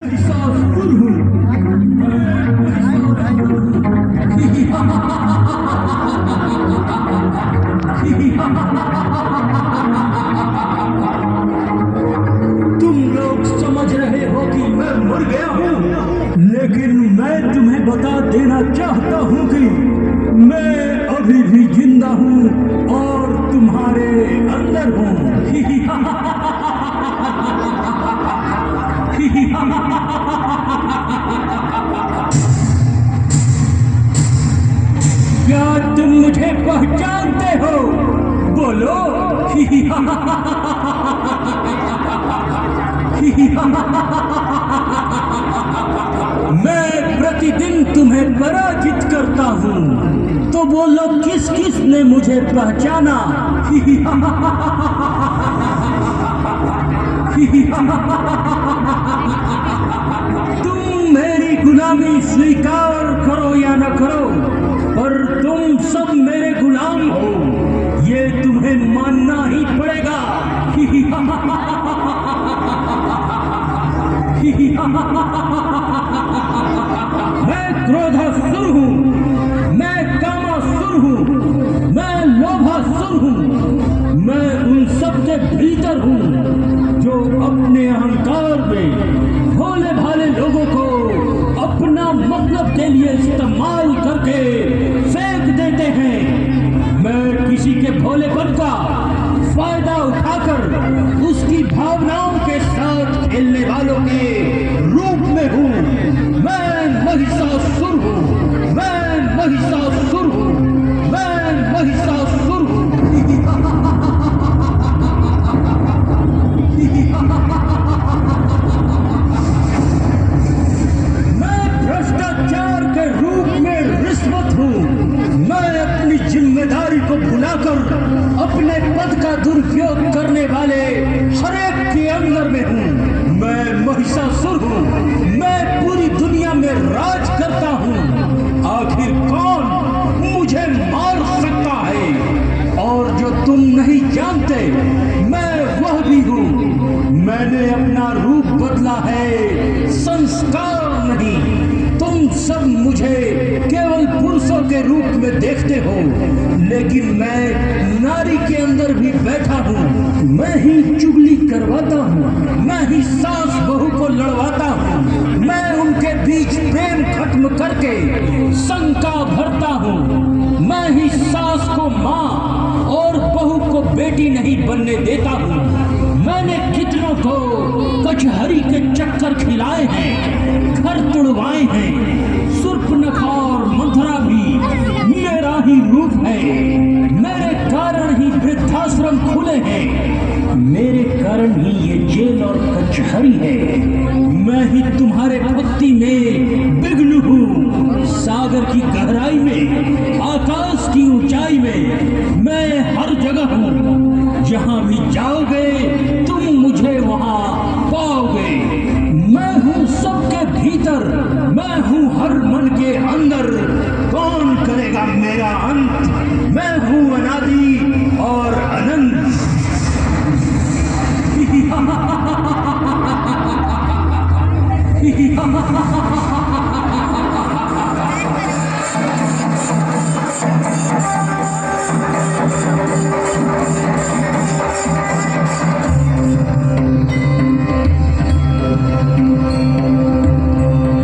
तुम लोग समझ रहे हो कि मैं मर गया हूँ, लेकिन मैं तुम्हें बता देना चाहता हूँ कि मैं अभी भी जिंदा हूँ और तुम्हारे अंदर हूँ। क्या तुम मुझे पहचानते हो? बोलो। मैं प्रतिदिन तुम्हें पराजित करता हूँ, तो बोलो किस किस ने मुझे पहचाना? तुम मेरी गुलामी स्वीकार करो या न करो, पर तुम सब मेरे गुलाम हो, ये तुम्हें मानना ही पड़ेगा। मैं क्रोधासुर हूँ, मैं कामासुर हूँ, मैं लोभासुर हूँ, मैं उन सबके भीतर हूँ जो अपने अहंकार में भोले भाले लोगों को अपना मतलब के लिए इस्तेमाल करके फेंक देते हैं। मैं किसी के भोलेपन का फायदा उठाकर उसकी भावनाओं के साथ खेलने वालों के रूप में हूँ। मैं महिषासुर हूँ, मैं महिषासुर हूँ, मैं महिषासुर हूँ। मैं भ्रष्टाचार के रूप में रिश्वत हूँ। मैं अपनी जिम्मेदारी को भुलाकर अपने पद का दुरुपयोग करने वाले हर एक के अंदर में हूँ। मैं महिषासुर हूँ, मैं पूरी दुनिया में राज करता हूँ। आखिर कौन मुझे मार सकता है? और जो तुम नहीं जानते, मैं वह भी हूँ। मैंने अपना रूप बदला है, संस्कार नहीं। तुम सब मुझे केवल पुरुषों के रूप में देखते हो, लेकिन मैं नारी के अंदर भी बैठा हूँ। मैं ही चुगली करवाता हूँ, मैं ही सास बहू को लड़वाता हूँ, मैं उनके बीच प्रेम खत्म करके शंका भरता हूँ। मैं ही सास को माँ और बहू को बेटी नहीं बनने देता हूँ। मैंने कितनों को कचहरी के चक्कर खिलाए हैं, घर तुड़वाए हैं। सुर्पनखा और मंथरा भी मेरा ही रूप है। मेरे कारण ही वृद्धाश्रम खुले हैं, मेरे कारण ही ये जेल और कचहरी है। मैं ही तुम्हारे भक्ति में विघ्न हूँ, सागर की गहराई में, आकाश की ऊंचाई में, मैं हर जगह हूँ। जहाँ भी जाओगे तुम मुझे वहाँ पाओगे। मैं हूँ सबके भीतर, मैं हूँ हर मन के अंदर। कौन करेगा मेरा अंत? मैं हूँ अनादि और अनंत।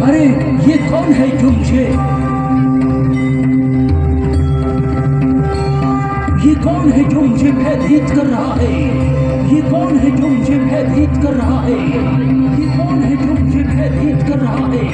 अरे ये कौन है जो मुझे, ये कौन है जो मुझे भयभीत कर रहा है? ये कौन है जो मुझे भयभीत कर रहा है? ये कौन है जो मुझे भयभीत कर रहा है?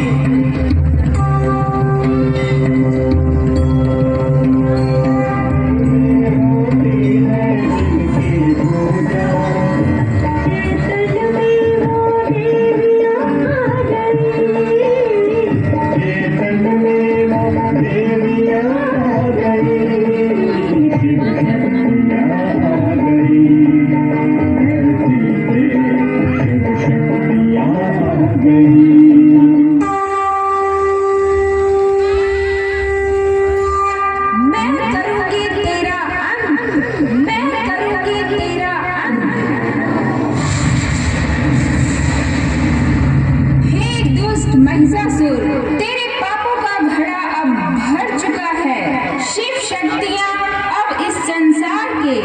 महिषासुर, तेरे पापों का घड़ा अब भर चुका है। शिव शक्तियाँ अब इस संसार के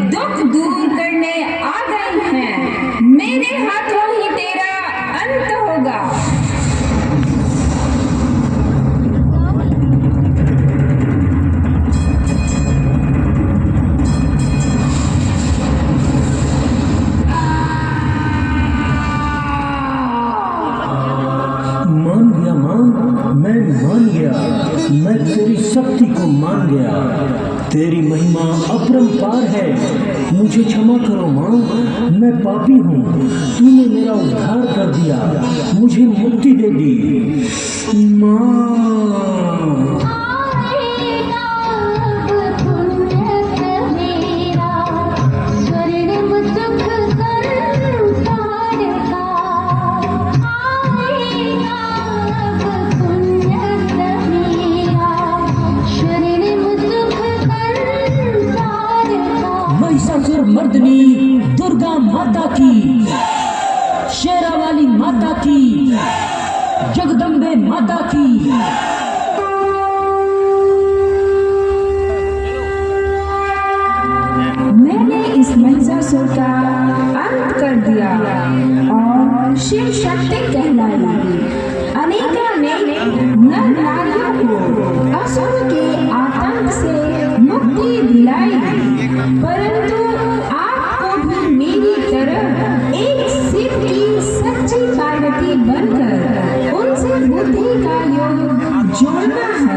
दुख दूर करने आ गई हैं। मेरे हाथों ही तेरा अंत होगा। मान गया माँ, मैं मान गया। मैं तेरी शक्ति को मान गया। तेरी महिमा अपरंपार है। मुझे क्षमा करो माँ, मैं पापी हूँ। तूने मेरा उद्धार कर दिया, मुझे मुक्ति दे दी माँ। महिषासुर मर्दनी दुर्गा माता की, शेरा वाली माता की, जगदम्बे माता की। मैंने इस महिषासुर का अंत कर दिया और शिव शक्ति कहलाई। अनेकानेक नर नारियों को असुर के आतंक से मुक्ति दिलाई, परंतु आपको भी मेरी तरह एक शिव की सच्ची पार्वती बनकर उनसे बुद्धि का योग जोड़ना है।